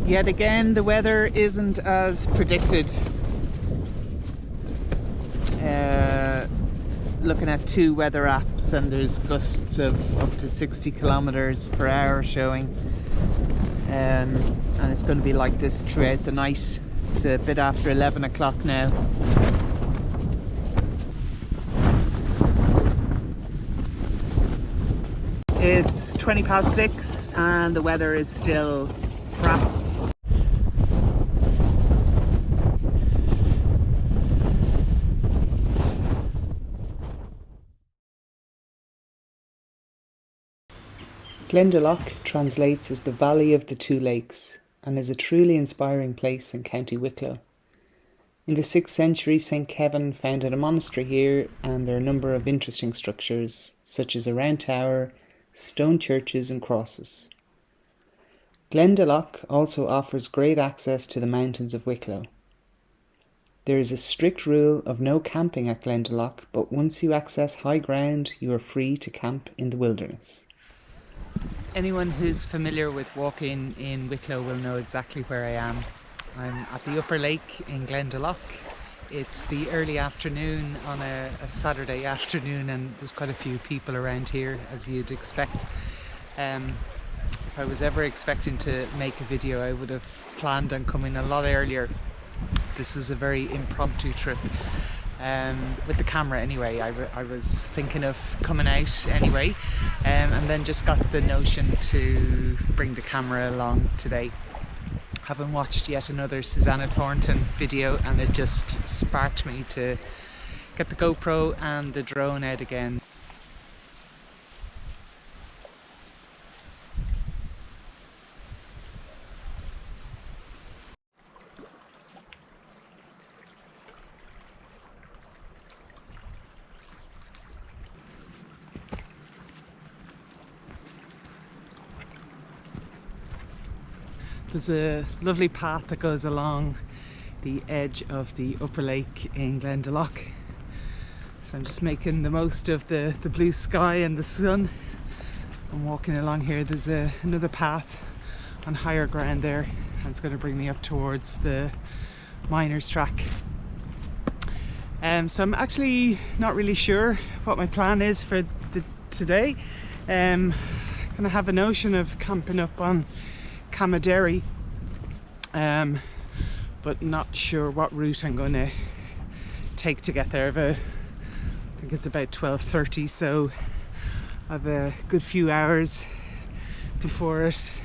Yet again, the weather isn't as predicted. Looking at 2 weather apps, and there's gusts of up to 60 kilometers per hour showing, and it's going to be like this throughout the night. It's a bit after 11 o'clock now. It's 20 past 6 and the weather is still crap. Glendalough translates as the Valley of the Two Lakes and is a truly inspiring place in County Wicklow. In the 6th century, St. Kevin founded a monastery here, and there are a number of interesting structures, such as a round tower, stone churches and crosses. Glendalough also offers great access to the mountains of Wicklow. There is a strict rule of no camping at Glendalough, but once you access high ground, you are free to camp in the wilderness. Anyone who's familiar with walking in Wicklow will know exactly where I am. I'm at the upper lake in Glendalough. It's the early afternoon on a Saturday afternoon, and there's quite a few people around here, as you'd expect. If I was ever expecting to make a video, I would have planned on coming a lot earlier. This was a very impromptu trip. With the camera anyway. I was thinking of coming out anyway, and then just got the notion to bring the camera along today. Haven't watched yet another Susanna Thornton video, and it just sparked me to get the GoPro and the drone out again. There's a lovely path that goes along the edge of the upper lake in Glendalough. So I'm just making the most of the blue sky and the sun. I'm walking along here. There's another path on higher ground there, and it's going to bring me up towards the miners' track. So I'm actually not really sure what my plan is for today. I'm going to have a notion of camping up on Camaderry, but not sure what route I'm going to take to get there. I think it's about 12:30, so I have a good few hours before it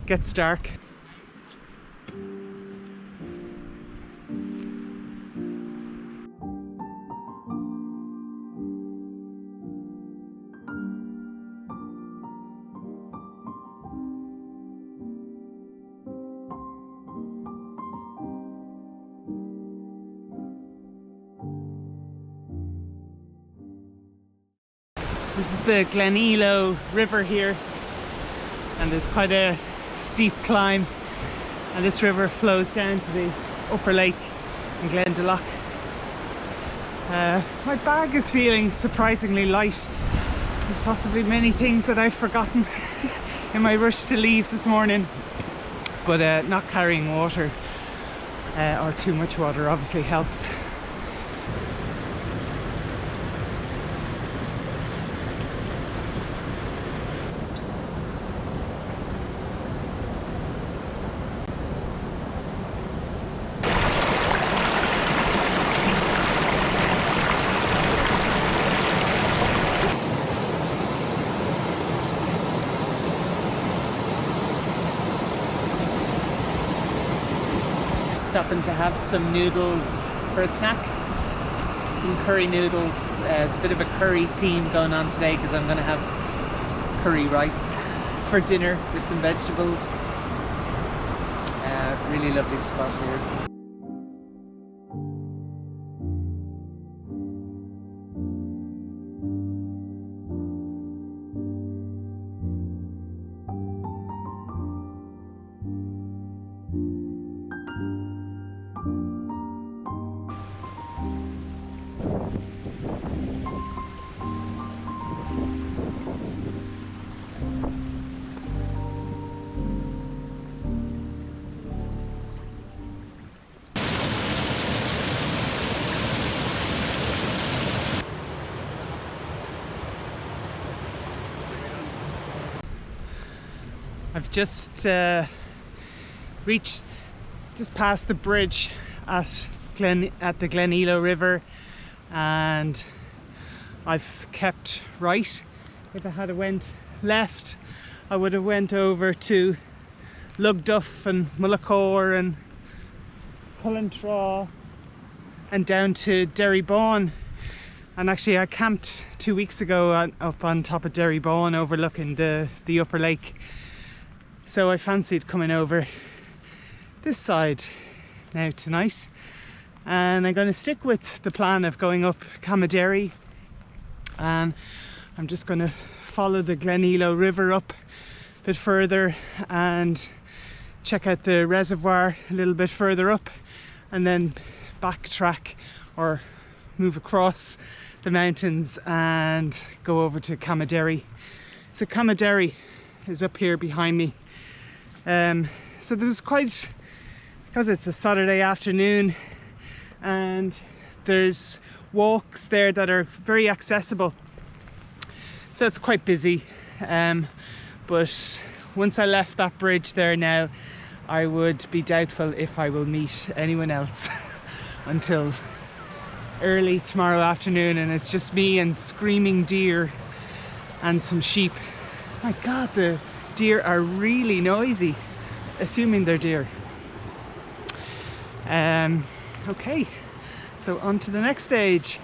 gets dark. This is the Glendalough River here, and there's quite a steep climb, and this river flows down to the upper lake in Glendalough. My bag is feeling surprisingly light. There's possibly many things that I've forgotten in my rush to leave this morning, but not carrying water or too much water obviously helps. Stopping to have some noodles for a snack, some curry noodles. It's a bit of a curry theme going on today because I'm going to have curry rice for dinner with some vegetables. Really lovely spot here. I've just reached just past the bridge at the Glendalough River, and I've kept right. If I had went left, I would have went over to Lugduff and Mullacore and Cullentraw and down to Derrybawn. And actually I camped 2 weeks ago up on top of Derrybawn overlooking the upper lake. So I fancied coming over this side now tonight, and I'm going to stick with the plan of going up Camaderry, and I'm just going to follow the Glendalough River up a bit further and check out the reservoir a little bit further up, and then backtrack or move across the mountains and go over to Camaderry. So Camaderry is up here behind me. So there was quite, because it's a Saturday afternoon, and there's walks there that are very accessible, so it's quite busy. But once I left that bridge there now, I would be doubtful if I will meet anyone else until early tomorrow afternoon, and it's just me and screaming deer and some sheep. My God, the deer are really noisy, assuming they're deer. Okay, so on to the next stage.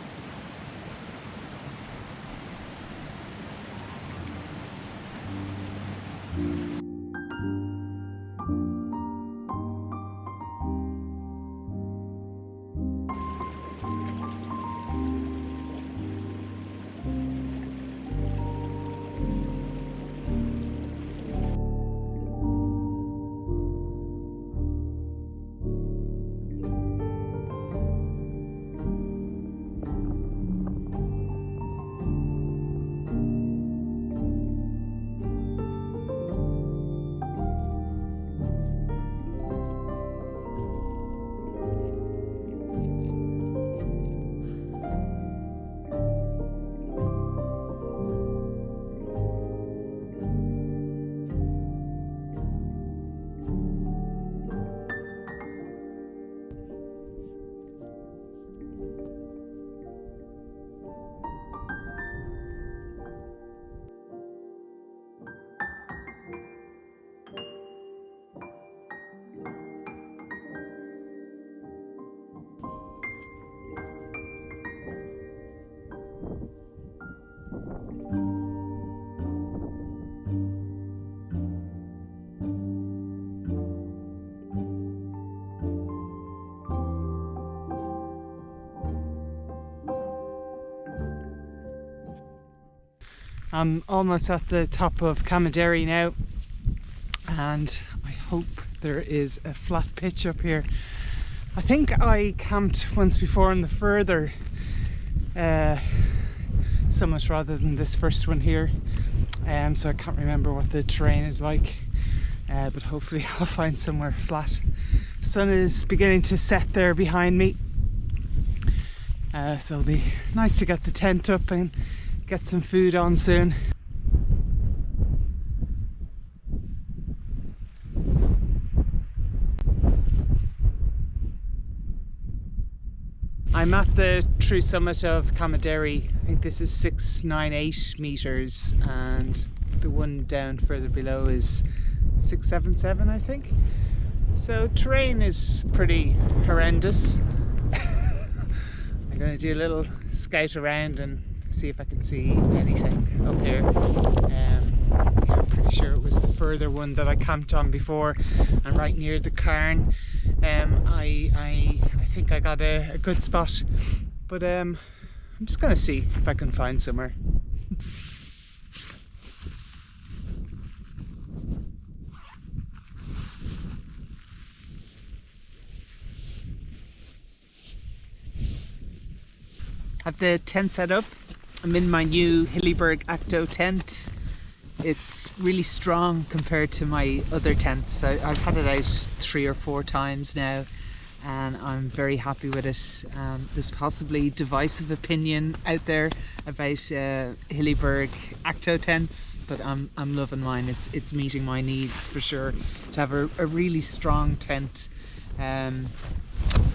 I'm almost at the top of Camaderry now, and I hope there is a flat pitch up here. I think I camped once before on the further summit rather than this first one here, so I can't remember what the terrain is like, but hopefully I'll find somewhere flat. The sun is beginning to set there behind me, so it'll be nice to get the tent up and get some food on soon. I'm at the true summit of Camaderry. I think this is 698 meters, and the one down further below is 677, I think. So terrain is pretty horrendous. I'm going to do a little scout around and see if I can see anything up here. Yeah, I'm pretty sure it was the further one that I camped on before, and right near the cairn. I think I got a good spot, but I'm just going to see if I can find somewhere. Have the tent set up. I'm in my new Hilleberg Akto tent. It's really strong compared to my other tents. I've had it out 3 or 4 times now, and I'm very happy with it. There's possibly divisive opinion out there about Hilleberg Akto tents, but I'm loving mine. It's meeting my needs for sure. To have a really strong tent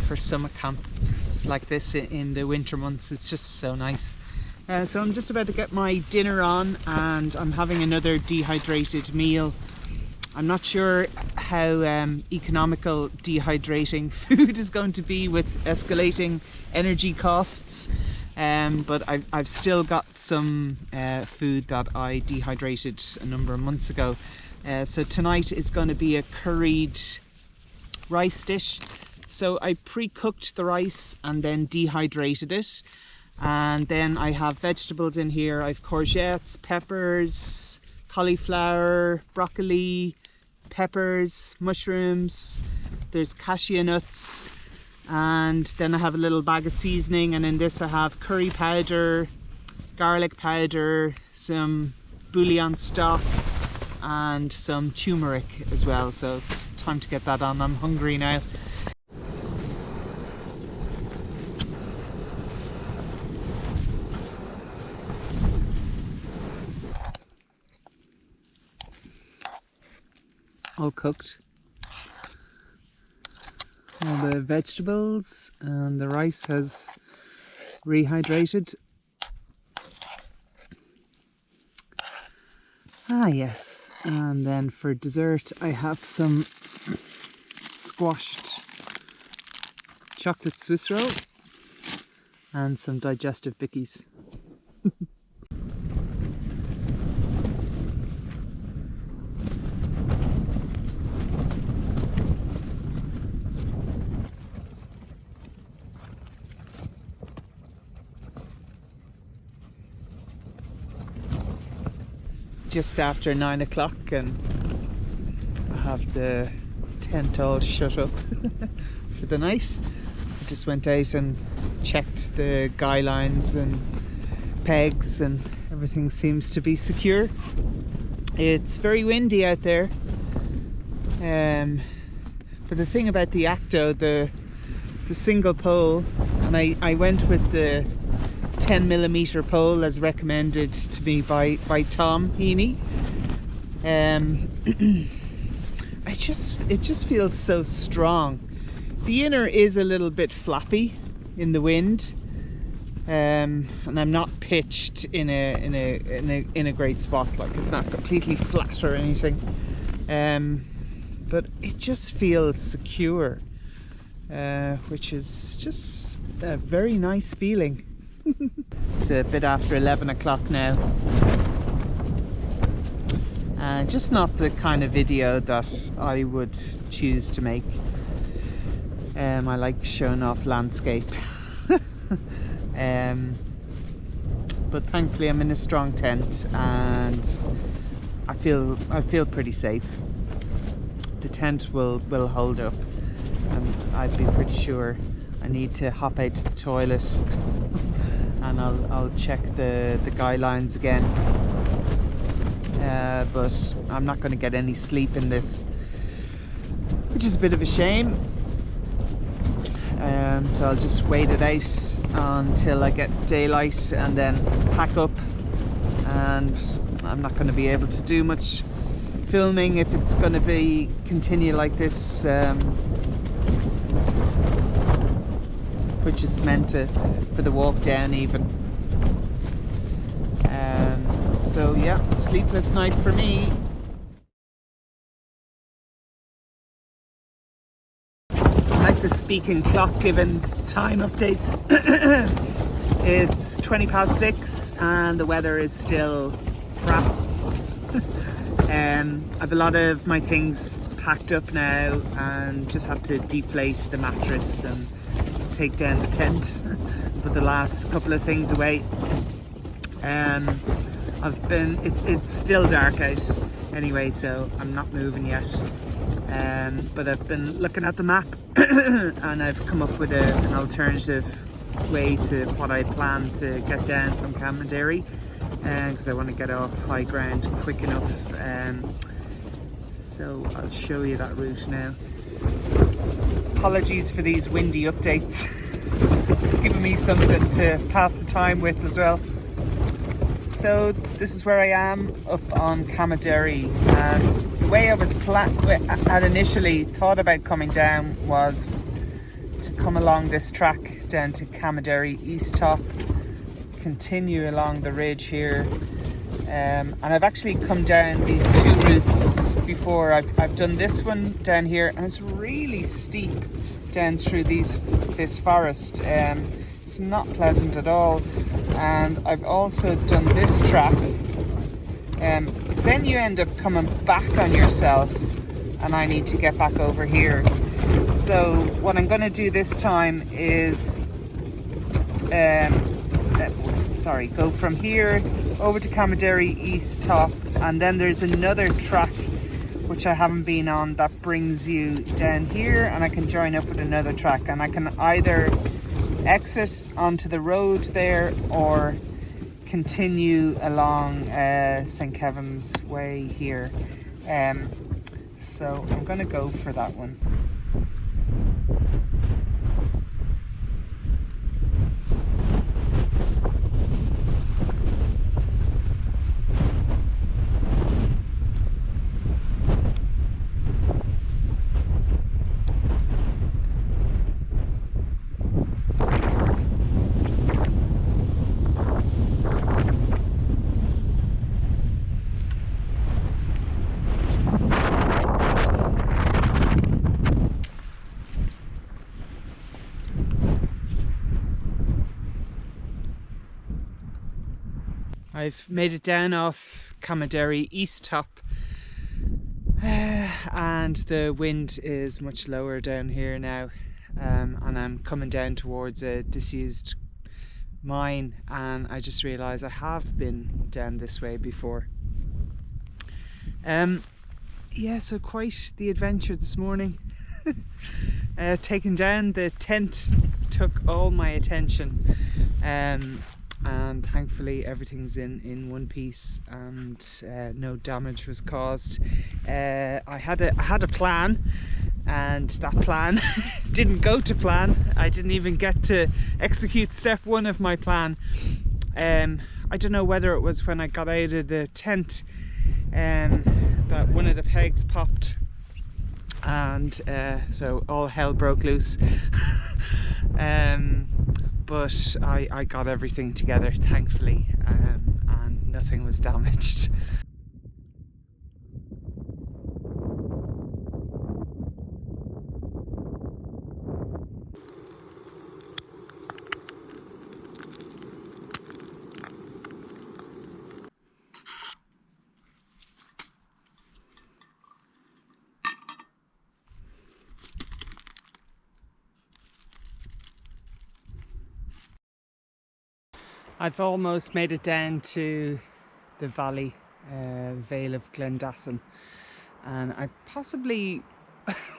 for summer camps like this in the winter months, it's just so nice. So I'm just about to get my dinner on, and I'm having another dehydrated meal. I'm not sure how economical dehydrating food is going to be with escalating energy costs, but I've still got some food that I dehydrated a number of months ago. So tonight is going to be a curried rice dish. So I pre-cooked the rice and then dehydrated it, and then I have vegetables in here. I've courgettes, peppers, cauliflower, broccoli, peppers, mushrooms, there's cashew nuts, and then I have a little bag of seasoning, and in this I have curry powder, garlic powder, some bouillon stock, and some turmeric as well. So it's time to get that on. I'm hungry now. All cooked. All the vegetables and the rice has rehydrated. Ah yes, and then for dessert I have some squashed chocolate Swiss roll and some digestive bickies. Just after 9 o'clock, and I have the tent all shut up for the night. I just went out and checked the guy lines and pegs, and everything seems to be secure. It's very windy out there, but the thing about the Akto, the single pole, and I went with the 10mm pole as recommended to me by Tom Heaney. It just feels so strong. The inner is a little bit flappy in the wind, and I'm not pitched in a great spot. Like, it's not completely flat or anything, but it just feels secure, which is just a very nice feeling. It's a bit after 11 o'clock now. Just not the kind of video that I would choose to make. I like showing off landscape. But thankfully I'm in a strong tent, and I feel pretty safe. The tent will hold up, and I'd be pretty sure I need to hop out to the toilet, and I'll check the guy lines again, but I'm not going to get any sleep in this, which is a bit of a shame. So I'll just wait it out until I get daylight and then pack up, and I'm not going to be able to do much filming if it's going to continue like this, which it's meant to, for the walk down even. So yeah, sleepless night for me. I like the speaking clock giving time updates. It's 6:20 and the weather is still crap. I've a lot of my things packed up now, and just have to deflate the mattress and take down the tent, put the last couple of things away. It's still dark out anyway, so I'm not moving yet. But I've been looking at the map and I've come up with an alternative way to what I plan to get down from Camaderry, because I want to get off high ground quick enough. So I'll show you that route now. Apologies for these windy updates. It's given me something to pass the time with as well. So this is where I am up on Camaderry, and the way I was had initially thought about coming down was to come along this track down to Camaderry East Top, continue along the ridge here, and I've actually come down these two routes before. I've done this one down here, and it's really steep down through this forest. It's not pleasant at all. And I've also done this track. Then you end up coming back on yourself, and I need to get back over here. So what I'm going to do this time is go from here over to Camaderry East Top, and then there's another track which I haven't been on that brings you down here, and I can join up with another track, and I can either exit onto the road there or continue along St. Kevin's Way here. So I'm going to go for that one. I've made it down off Camaderry East Top, and the wind is much lower down here now, and I'm coming down towards a disused mine, and I just realised I have been down this way before. Yeah, so quite the adventure this morning. Taking down the tent took all my attention, and thankfully everything's in one piece, and no damage was caused. I had a plan, and that plan didn't go to plan. I didn't even get to execute step one of my plan. I don't know whether it was when I got out of the tent that one of the pegs popped, and so all hell broke loose. But I got everything together, thankfully, and nothing was damaged. I've almost made it down to the valley, Vale of Glendalough, and I possibly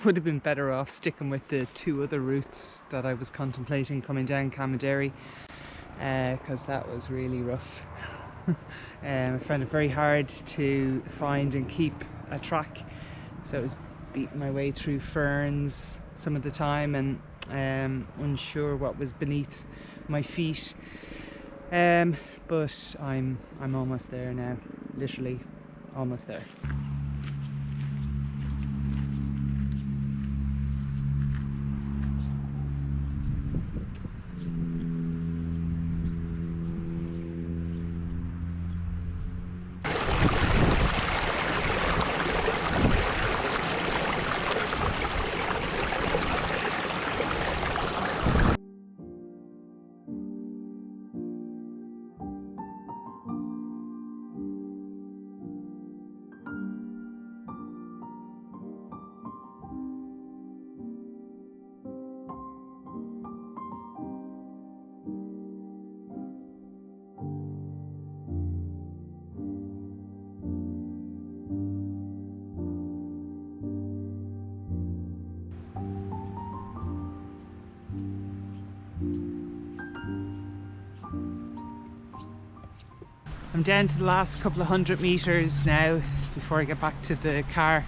would have been better off sticking with the two other routes that I was contemplating coming down Camaderry, because that was really rough. I found it very hard to find and keep a track, so it was beating my way through ferns some of the time, and unsure what was beneath my feet. But I'm almost there now, literally almost there. I'm down to the last couple of 100 meters now before I get back to the car.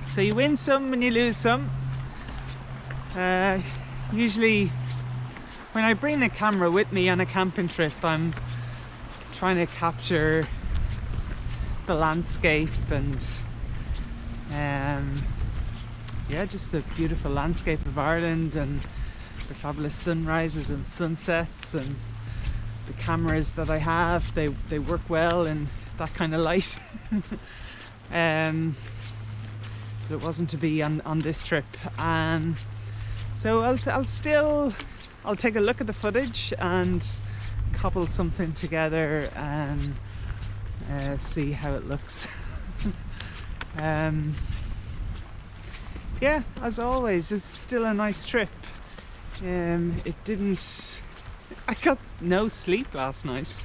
So you win some and you lose some. Usually when I bring the camera with me on a camping trip, I'm trying to capture the landscape and yeah, just the beautiful landscape of Ireland and the fabulous sunrises and sunsets, and the cameras that I have, they work well in that kind of light. But it wasn't to be on this trip, and so I'll take a look at the footage and cobble something together and see how it looks. Yeah, as always, it's still a nice trip. I got no sleep last night,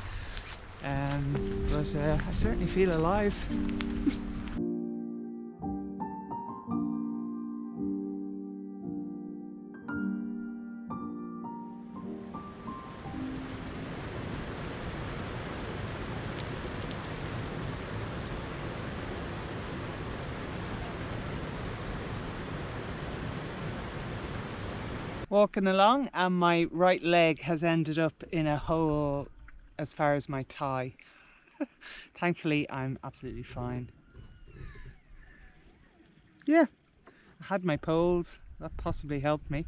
but I certainly feel alive. Walking along, and my right leg has ended up in a hole as far as my thigh. Thankfully, I'm absolutely fine. Yeah, I had my poles, that possibly helped me.